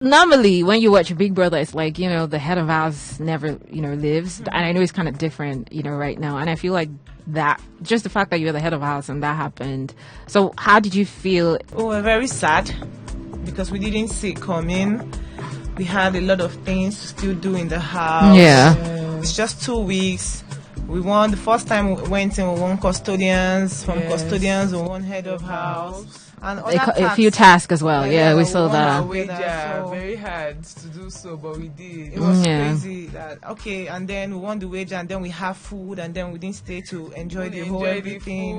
Normally, when you watch Big Brother, it's like, the head of house never, lives. And I know it's kind of different, right now. And I feel like that, just the fact that you're the head of house and that happened. So how did you feel? Oh, we're very sad because we didn't see it coming. We had a lot of things to still do in the house. Yeah. It's just 2 weeks. We won. The first time we went in, we won custodians. From custodians, we won head of house. And a few tasks as well. Yeah, we saw that. Very hard to do so, but we did. It was crazy. And then we won the wager, and then we have food, and then we didn't stay to enjoy the whole everything.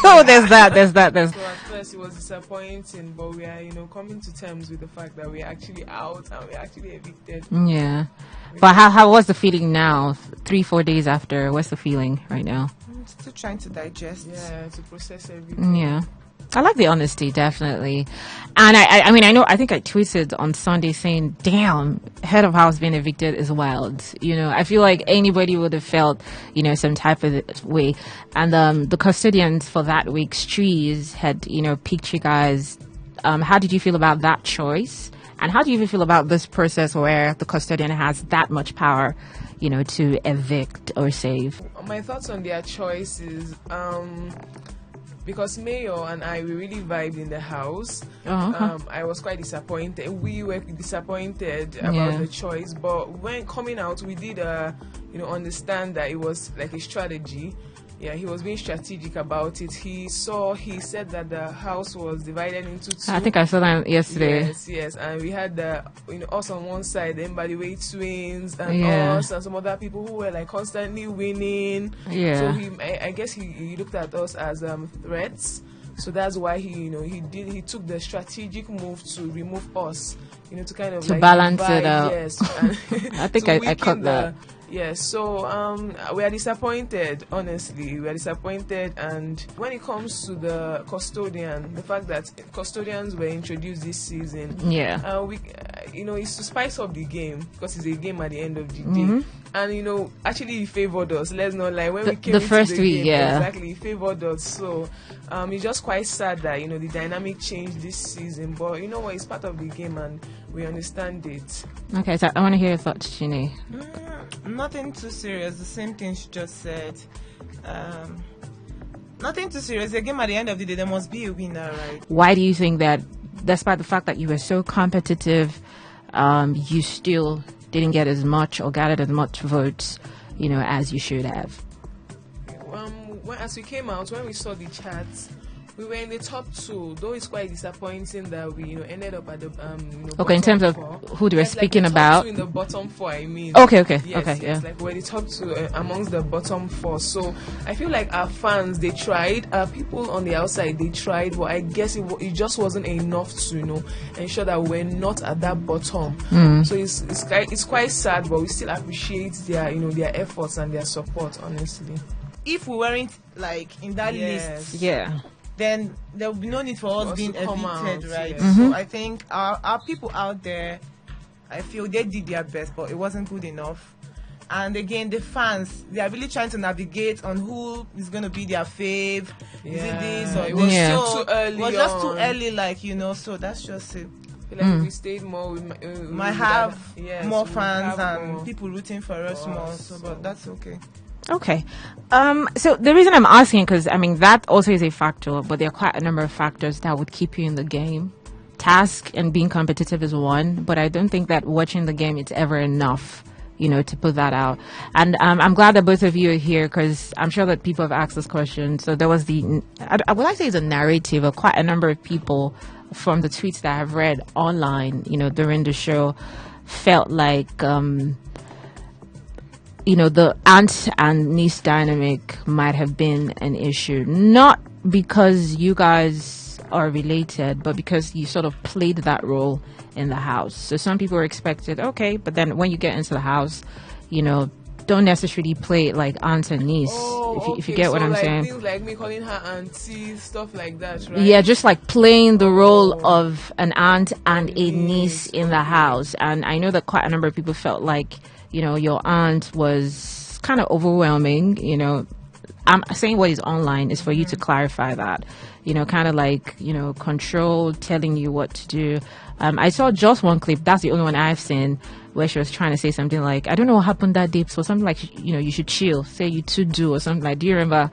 Oh, there's that. So at first it was disappointing, but we are, coming to terms with the fact that we're actually out and we're actually evicted. Yeah. But how was the feeling now? 3-4 days after, what's the feeling right now? I'm still trying to digest. Yeah, to process everything. Yeah. I like the honesty, definitely. And I think I tweeted on Sunday saying, damn, head of house being evicted is wild. I feel like anybody would have felt, some type of way. And the custodians for that week's trees had, picked you guys. How did you feel about that choice? And how do you even feel about this process where the custodian has that much power, to evict or save? My thoughts on their choice is, because Mayor and I, we really vibed in the house. I was quite disappointed. We were disappointed about the choice, but when coming out, we did, understand that it was like a strategy. Yeah, he was being strategic about it. He said that the house was divided into two. I think I saw that yesterday. Yes, and we had us on one side, then by the way twins and us and some other people who were like constantly winning. Yeah. So I guess he looked at us as threats. So that's why he took the strategic move to remove us, to kind of balance it out. Yes, I think I caught that. Yes, so we are disappointed, honestly. We are disappointed, and when it comes to the custodian, the fact that custodians were introduced this season, it's to spice up the game, because it's a game at the end of the day. And actually he favored us. Let's not lie. When we came the first into the week, game, exactly, he favored us. So it's just quite sad that the dynamic changed this season. But what? It's part of the game, and we understand it. Okay, so I want to hear your thoughts, Chinne. Nothing too serious. The same thing she just said. Nothing too serious. The game at the end of the day, there must be a winner, right? Why do you think that, despite the fact that you were so competitive, you still didn't get as much or gathered as much votes, as you should have? As we came out, when we saw the charts, we were in the top 2, though it's quite disappointing that we ended up at the okay, in terms of 4. who they were speaking like about. In the bottom 4, I mean. Okay, yes, yeah. Like we're the top 2 amongst the bottom 4. So I feel like our fans, they tried. People on the outside, they tried, but I guess it just wasn't enough to ensure that we're not at that bottom. So it's quite sad, but we still appreciate their their efforts and their support, honestly. If we weren't in that list, then there would be no need for us being evicted, right? Yes. So I think our people out there, I feel they did their best, but it wasn't good enough. And again, the fans, they are really trying to navigate on who is going to be their fave. Is it this or it was too early? It was just too early, so that's just it. I feel like if we stayed more, we might have more fans and more people rooting for us more. But that's okay. Okay. So the reason I'm asking, because that also is a factor, but there are quite a number of factors that would keep you in the game. Task and being competitive is one, but I don't think that watching the game it's ever enough, to put that out. And I'm glad that both of you are here, because I'm sure that people have asked this question. So there was would I say it's a narrative of quite a number of people from the tweets that I've read online, during the show, felt like the aunt and niece dynamic might have been an issue, not because you guys are related, but because you sort of played that role in the house. So some people were expected, okay, but then when you get into the house, don't necessarily play it like aunt and niece, if you get what I'm saying. Things like me calling her auntie, stuff like that, right? Yeah, just like playing the role of an aunt and a niece in the house. And I know that quite a number of people felt like, your aunt was kind of overwhelming. I'm saying what is online is for you to clarify that, kind of like, control, telling you what to do. I saw just one clip. That's the only one I've seen where she was trying to say something like, I don't know what happened that day. So something like, you should chill. Say you two do or something like. Do you remember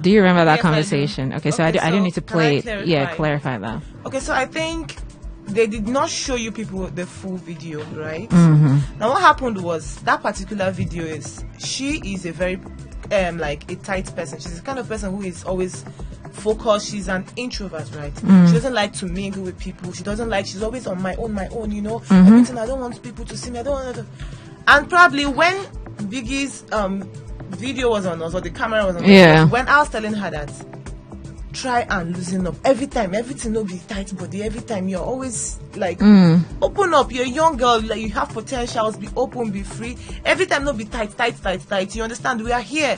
that conversation? Okay, so I don't need to play it. Yeah, clarify that. Okay, so I think they did not show you people the full video, right? Now what happened was that particular video she is a very like a tight person. She's the kind of person who is always focused. She's an introvert, right? She doesn't like to mingle with people. She's always on my own, everything. I don't want people to see me. I don't want to. And probably when Biggie's video was on us, or the camera was on us, when I was telling her that try and loosen up every time, everything will be tight body, every time you're always like open up. You're a young girl, like you have potentials, be open, be free. Every time not be tight. You understand? We are here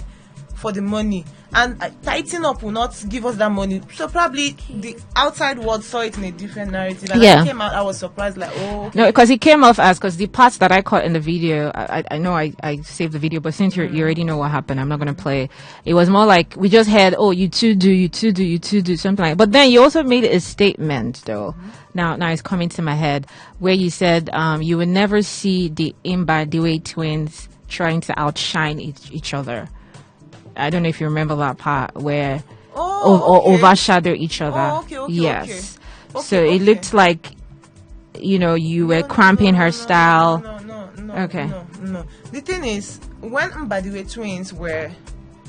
for the money, and tighten up will not give us that money. So probably the outside world saw it in a different narrative, and when it came out, I was surprised, like, oh, okay. No, because it came off as, because the parts that I caught in the video, I know I saved the video, but since you already know what happened, I'm not going to play. It was more like we just heard, oh, you two do, something like. But then you also made a statement, though. Now it's coming to my head, where you said you would never see the Bbnaija twins trying to outshine each other. I don't know if you remember that part where overshadow each other. Yes. So it looked like, you were cramping her style. No. The thing is, when Bbnaija twins were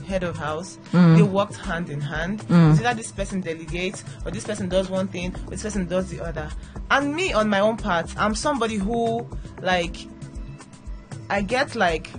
head of house, they worked hand in hand. So that this person delegates, or this person does one thing, or this person does the other. And me, on my own part, I'm somebody who, like, I get like,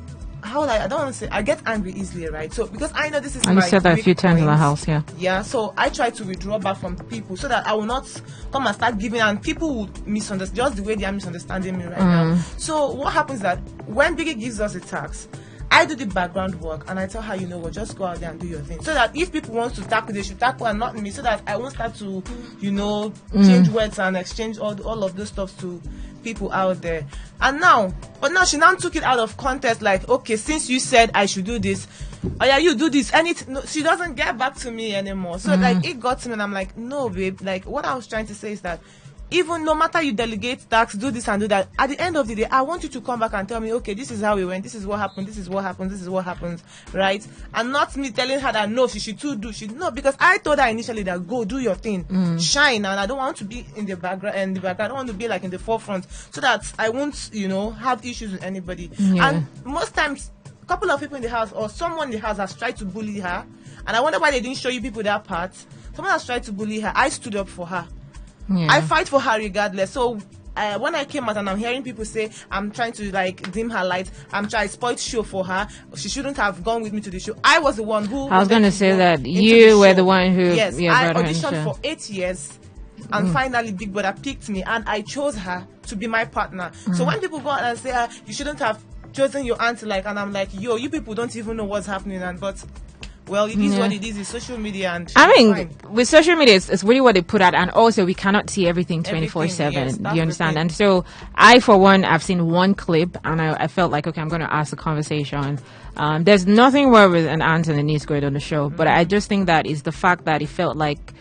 I don't want to say, I get angry easily, right? So because I know this is you said that a few times in the house, yeah. So I try to withdraw back from people so that I will not come and start giving, and people would misunderstand just the way they are misunderstanding me right now. So what happens is that when Biggie gives us a task, I do the background work, and I tell her, you know what, just go out there and do your thing. So that if people want to tackle, they should tackle and not me, so that I won't start to, change words and exchange all of those stuff to people out there. But now she now took it out of context, like, okay, since you said I should do this, oh yeah, you do this, and she doesn't get back to me anymore. So like, it got to me, and I'm like, no, babe, like, what I was trying to say is that even no matter you delegate tasks, do this and do that, at the end of the day, I want you to come back and tell me, okay, this is how we went, this is what happened, this is what happened, this is what happens, right? And not me telling her that no, she should too do. No, because I told her initially that go do your thing, shine, and I don't want to be in the background. I don't want to be like in the forefront, so that I won't, have issues with anybody. And most times, a couple of people in the house or someone in the house has tried to bully her, and I wonder why they didn't show you people that part. Someone has tried to bully her. I stood up for her. I fight for her regardless. So when I came out and I'm hearing people say I'm trying to like dim her light, I'm trying to spoil show for her, she shouldn't have gone with me to the show. I was the one who I was going to say that you were the one who I auditioned for 8 years, and finally Big Brother picked me, and I chose her to be my partner. So when people go out and say you shouldn't have chosen your auntie, like, and I'm like, yo, you people don't even know what's happening, but well, it is what it is. It's social media, and with social media, it's really what they put out, and also we cannot see everything 24/7. You understand? And so, I, for one, I've seen one clip, and I felt like, okay, I'm going to ask the conversation. There's nothing wrong with an aunt and a niece going on the show, but I just think that is the fact that it felt like,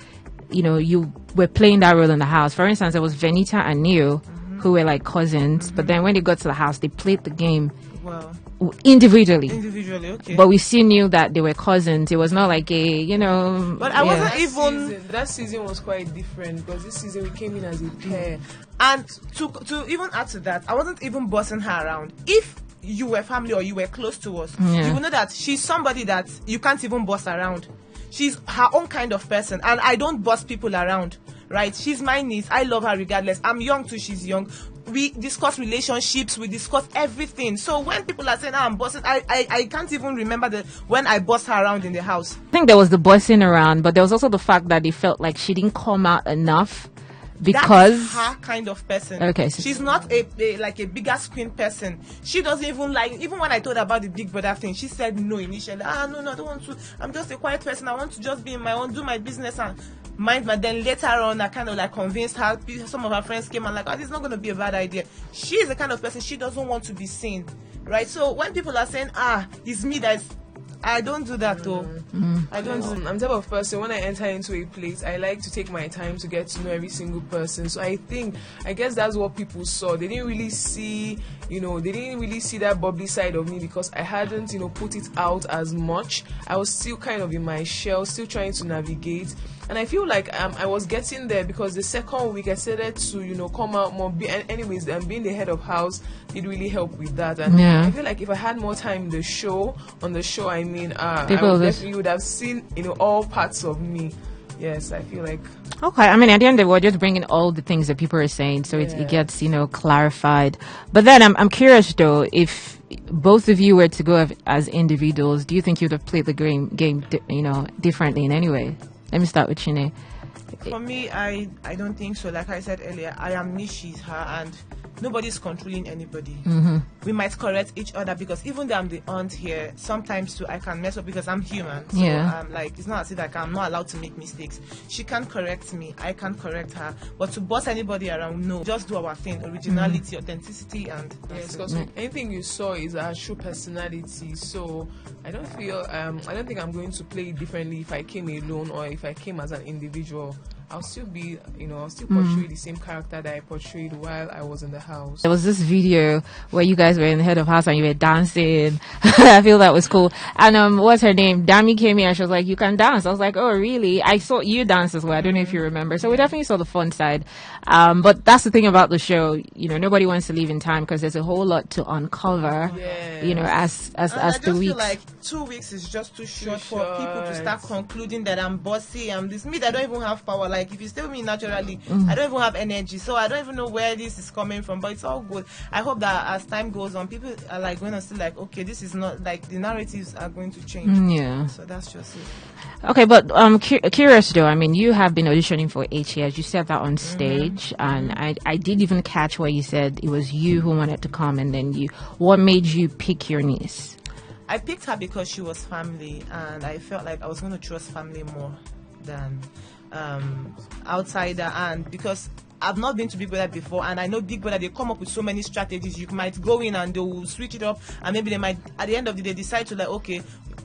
you were playing that role in the house. For instance, there was Venita and Neo, who were like cousins, but then when they got to the house, they played the game. Well, individually, okay. But we still knew that they were cousins. It was not like But I wasn't even. That season was quite different, because this season we came in as a pair. And to even add to that, I wasn't even bossing her around. If you were family or you were close to us, you will know that she's somebody that you can't even boss around. She's her own kind of person, and I don't boss people around. Right? She's my niece. I love her regardless. I'm young too. She's young. We discuss relationships. We discuss everything. So when people are saying, I'm bossing, I can't even remember when I bossed her around in the house. I think there was the bossing around, but there was also the fact that it felt like she didn't come out enough. Because that's her kind of person. Okay, she's not a bigger screen person. She doesn't even like. Even when I told her about the Big Brother thing, she said no initially. No, I don't want to. I'm just a quiet person. I want to just be in my own, do my business and mind. But then later on, I kind of like convinced her. Some of her friends came and like, this is not going to be a bad idea. She is the kind of person, she doesn't want to be seen, right? So when people are saying, it's me that's I don't do that though. I don't do. I'm the type of person, when I enter into a place, I like to take my time to get to know every single person. So I guess that's what people saw. They didn't really see that bubbly side of me because I hadn't, put it out as much. I was still kind of in my shell, still trying to navigate. And I feel like I was getting there because the second week I started to, come out more. Anyways, being the head of house did really help with that. And I feel like if I had more time on the show, I definitely would have seen, all parts of me. Yes, I feel like. Okay, I mean, at the end of the day, we're just bringing all the things that people are saying, so it gets, clarified. But then I'm curious, though, if both of you were to go as individuals, do you think you'd have played the game differently in any way? Let me start with Chinne. For me, I don't think so. Like I said earlier, I am me, she's her, and nobody's controlling anybody. We might correct each other because even though I'm the aunt here, sometimes too I can mess up because I'm human. So it's not as if I'm not allowed to make mistakes. She can't correct me, I can't correct her. But to boss anybody around, no. Just do our thing. Originality, authenticity, and because anything you saw is our true personality. So I don't think I'm going to play it differently if I came alone or if I came as an individual. I'll still be, I'll still portray the same character that I portrayed while I was in the house. There was this video where you guys were in the head of house and you were dancing. I feel that was cool. And what's her name? Dami came here and she was like, "You can dance." I was like, "Oh, really?" I saw you dance as well. I don't know if you remember. So we definitely saw the fun side. But that's the thing about the show. Nobody wants to leave in time because there's a whole lot to uncover. As the weeks. Feel like 2 weeks is just too short for people to start concluding that I'm bossy. I'm this. Me, I don't even have power. Like, if you stay with me naturally, I don't even have energy, so I don't even know where this is coming from, but it's all good. I hope that as time goes on, people are like going to see like, okay, this is not like the narratives are going to change. So that's just it. Okay, but curious though, I mean, you have been auditioning for 8 years. You said that on stage, and I did even catch where you said it was you who wanted to come, and then what made you pick your niece? I picked her because she was family, and I felt like I was going to trust family more than outsider, and because I've not been to Big Brother before, and I know Big Brother, they come up with so many strategies. You might go in and they will switch it up, and maybe they might at the end of the day decide to like, okay,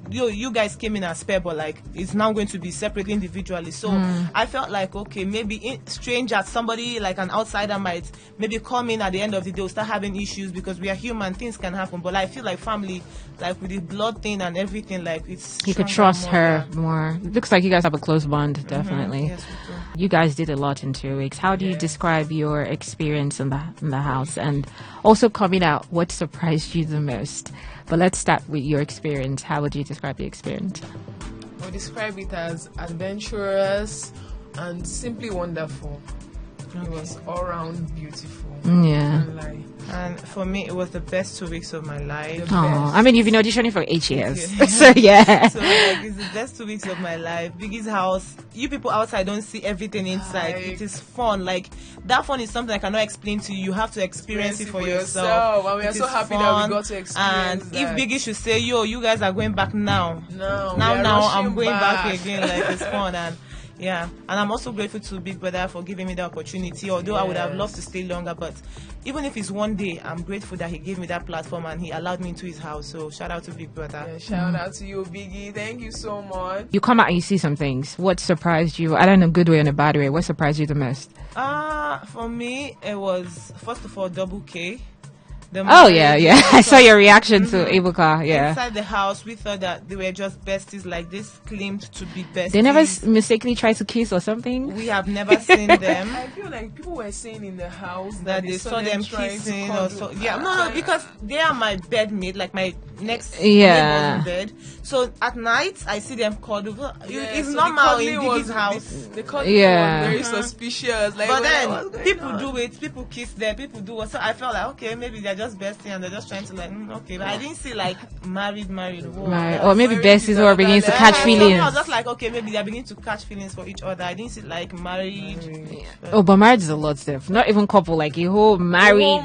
you guys came in as pair, but like it's now going to be separately, individually. So I felt like, okay, maybe strangers, somebody like an outsider might maybe come in at the end of the day, will start having issues because we are human, things can happen. But I feel like family, like with the blood thing and everything, like it's you could trust her more. It looks like you guys have a close bond, definitely. Yes, we do. You guys did a lot in 2 weeks. How do you describe your experience in the house, and also coming out? What surprised you the most? But let's start with your experience. How would you describe the experience? I would describe it as adventurous and simply wonderful. It was all around beautiful. And for me, it was the best 2 weeks of my life. I mean, you've been auditioning for 8 years. So, yeah. So, like, it's the best 2 weeks of my life. Biggie's house. You people outside don't see everything inside. It is fun. Like, that fun is something I cannot explain to you. You have to experience it for yourself. And we are so happy that we got to experience and that. If Biggie should say, yo, you guys are going back now. Now I'm going back again. Like, it's fun. And I'm also grateful to Big Brother for giving me the opportunity, although I would have loved to stay longer, but even if it's one day, I'm grateful that he gave me that platform and he allowed me into his house. So shout out to Big Brother. Shout out to you, Biggie. Thank you so much. You come out and you see some things. What surprised you? I don't know, good way or a bad way. What surprised you the most? For me, it was first of all Double K. I saw your reaction to Ebuka. Inside the house, we thought that they were just besties, like this claimed to be besties. They never mistakenly tried to kiss or something? We have never seen them. I feel like people were saying in the house that they saw them kissing or so. No, because they are my bedmate, like my next neighbors in bed. So at night, I see them cuddle. It's so normal in Biggie's house. The cuddling was very suspicious. Like, but then people do it. People kiss there. People do it. So I felt like, okay, maybe they're just besties and they're just trying to like, okay. But I didn't see like married. Or maybe besties who are beginning to catch feelings. I was just like, okay, maybe they're beginning to catch feelings for each other. I didn't see like married. But marriage is a lot stuff. Not even couple, like a whole married.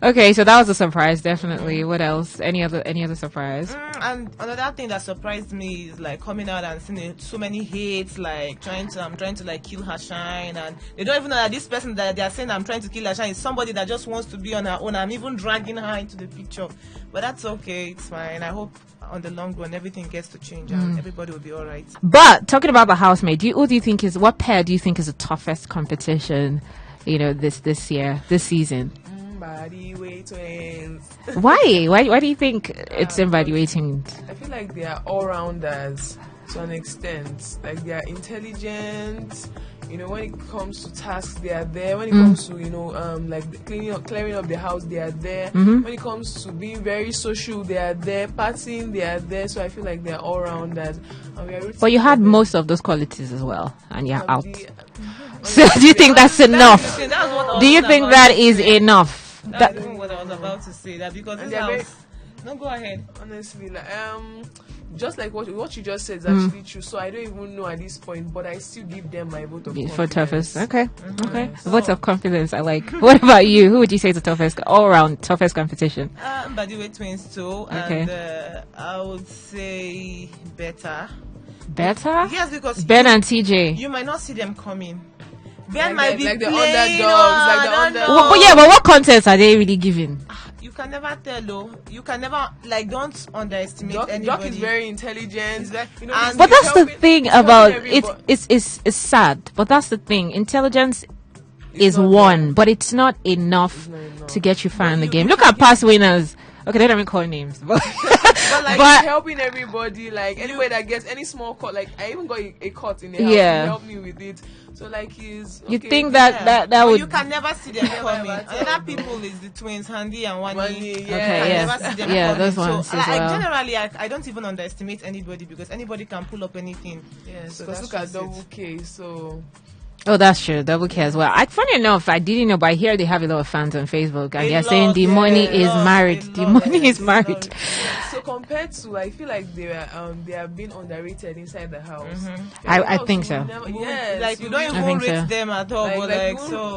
Okay, so that was a surprise, definitely. What else? Any other surprise? And another thing that surprised me is like coming out and seeing so many hates, like I'm trying to like kill her shine, and they don't even know that this person that they are saying I'm trying to kill her shine is somebody that just wants to be on her own. I'm even dragging her into the picture. But that's okay. It's fine. I hope on the long run everything gets to change and everybody will be all right. But talking about the housemate, what pair do you think is the toughest competition, this year, this season? Body weight twins. Why? Why do you think it's body weight twins? I feel like they are all rounders to an extent. Like they are intelligent. When it comes to tasks, they are there. When it comes to like clearing up the house, they are there. When it comes to being very social, they are there. Partying, they are there. So I feel like they are all rounders. But you had most of those qualities as well, and you're out. So do you think that's enough? Do you think that is enough? That's what I was about to say. That because this house. No, go ahead. Honestly, just like what you just said is actually true. So I don't even know at this point, but I still give them my vote of confidence. For toughest, okay. Vote of confidence. I like. What about you? Who would you say is the toughest, all around toughest competition? Body weight twins too, and I would say better. Better? Yes, because Ben and TJ. You might not see them coming. Ben might be like the playing, underdogs, but what contests are they really giving? You can never tell, though. You can never, don't underestimate anybody. Doc is very intelligent. But that's the thing about it. It's sad. But that's the thing. Intelligence is one, but it's not enough to get you far in the game. Look at past winners. Okay, they don't even call names, but but helping everybody, like anybody that gets any small cut, like I even got a cut in the house. He helped me with it. So you think that would? You can never see them coming. Other people is the twins, Handy and Wani. Never see them coming. Those ones. So, generally, I don't even underestimate anybody because anybody can pull up anything. So look at Double K. So. Oh, that's true. Double K as well. Funny enough, I didn't know, but I hear they have a lot of fans on Facebook, and they're saying the money is married. The money is married. So compared to, I feel like they have been underrated inside the house. I think so. We don't even rate them at all.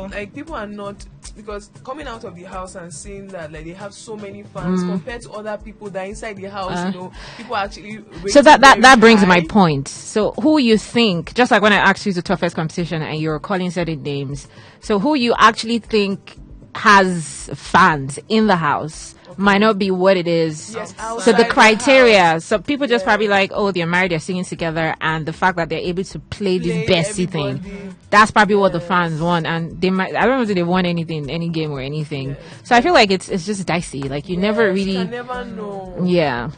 Like people are not, because coming out of the house and seeing that they have so many fans compared to other people that are inside the house, people actually. So that brings my point. So who you think, just like when I asked you the toughest competition and you're calling certain names, so who you actually think has fans in the house might not be what it is. Yes, so the criteria, so people just probably like, oh, they're married, they're singing together, and the fact that they're able to play this bestie thing, that's probably what the fans want. And they might, I don't know if they want anything, any game or anything. So I feel like it's just dicey. Like you never really, you can never know. Yeah.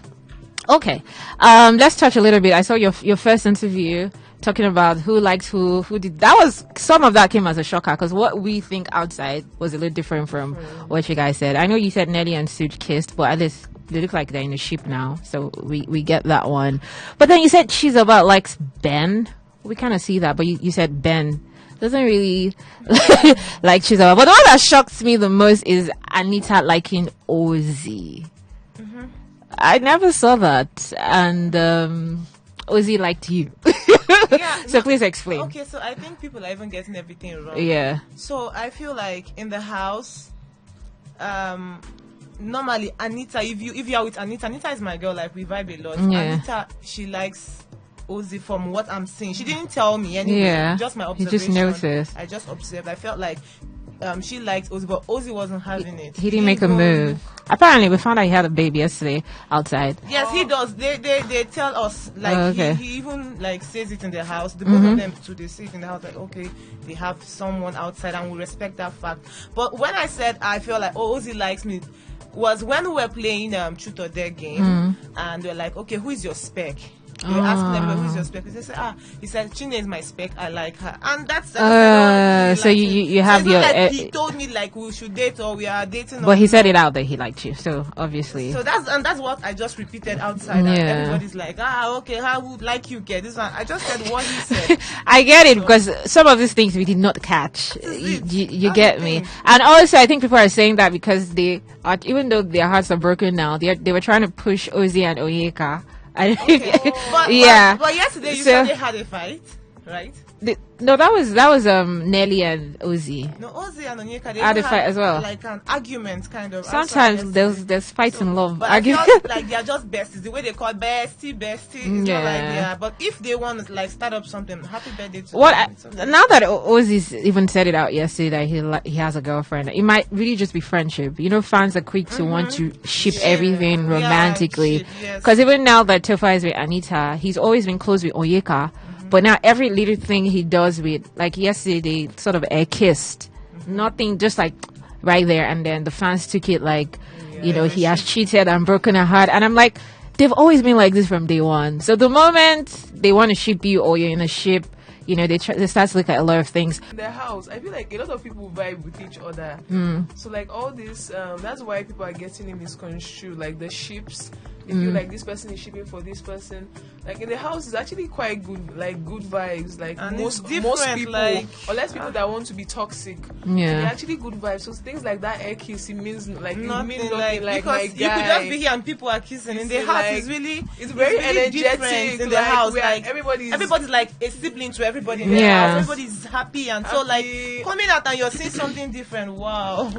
Okay. Let's touch a little bit. I saw your first interview talking about who liked who did. That was, some of that came as a shocker because what we think outside was a little different from what you guys said. I know you said Nelly and Suj kissed, but at least they look like they're in a ship now, so we get that one. But then you said She's About likes Ben. We kind of see that, but you said Ben doesn't really like She's About. But the one that shocked me the most is Anita liking Ozzy. I never saw that, and Ozzy liked you. So please explain. Okay, so I think people are even getting everything wrong. Yeah. So I feel like in the house, normally Anita, if you are with Anita is my girl. Like we vibe a lot. Yeah. Anita, she likes Ozzy from what I'm seeing. She didn't tell me anyway. Just my observation. You just noticed. I just observed. I felt like she liked Ozzy, but Ozzy wasn't having it. He didn't make a move. Apparently, we found out he had a baby yesterday outside. Yes, he does. They tell us, like, he even like says it in the house. The both of them too, they say it in the house, like, okay, they have someone outside, and we respect that fact. But when I said I feel like, oh, Ozzy likes me, was when we were playing Truth or Dare game, and they're like, okay, who is your spec? They were asking everybody, who's your spec? They said, he said, Chinne is my spec, I like her. And that's so you have so your like he told me like we should date or we are dating. But he said it out that he liked you, so obviously. So that's what I just repeated outside. And everybody's like, okay, how would like you get this one? I just said what he said. I get it, because some of these things we did not catch. You get me. And also I think people are saying that because they are, even though their hearts are broken now, they were trying to push Ozzy and Onyeka. But yesterday you said they had a fight, right? No, that was Nelly and Ozzy. No, Ozzy and Onyeka, they Had a even fight had, as well. like an argument kind of. Sometimes there's fights in love. But I feel like they are just besties. The way they call bestie. It's not like But if they want to like start up something, happy birthday to them. Now that Ozzy even said it out yesterday that he has a girlfriend, it might really just be friendship. You know, fans are quick to want to ship everything romantically. Because even now that Tofa is with Anita, he's always been close with Onyeka. But now every little thing he does with, like yesterday, they sort of air kissed. Nothing, just like right there. And then the fans took it like, he has cheated and broken her heart. And I'm like, they've always been like this from day one. So the moment they want to ship you or you're in a ship, they start to look at a lot of things. In the house, I feel like a lot of people vibe with each other. So like all this, that's why people are getting it misconstrued. Like the ships, they feel like this person is shipping for this person. Like in the house, it's actually quite good, like good vibes. Like and most people, unless people that want to be toxic, they're actually good vibes. So things like that air kiss, it means like nothing, like because my you could just be here and people are kissing. In the house, it's very energetic. In the house, like everybody's like a sibling to everybody in the house. Everybody's happy, and so like coming out and you're seeing something different. Wow.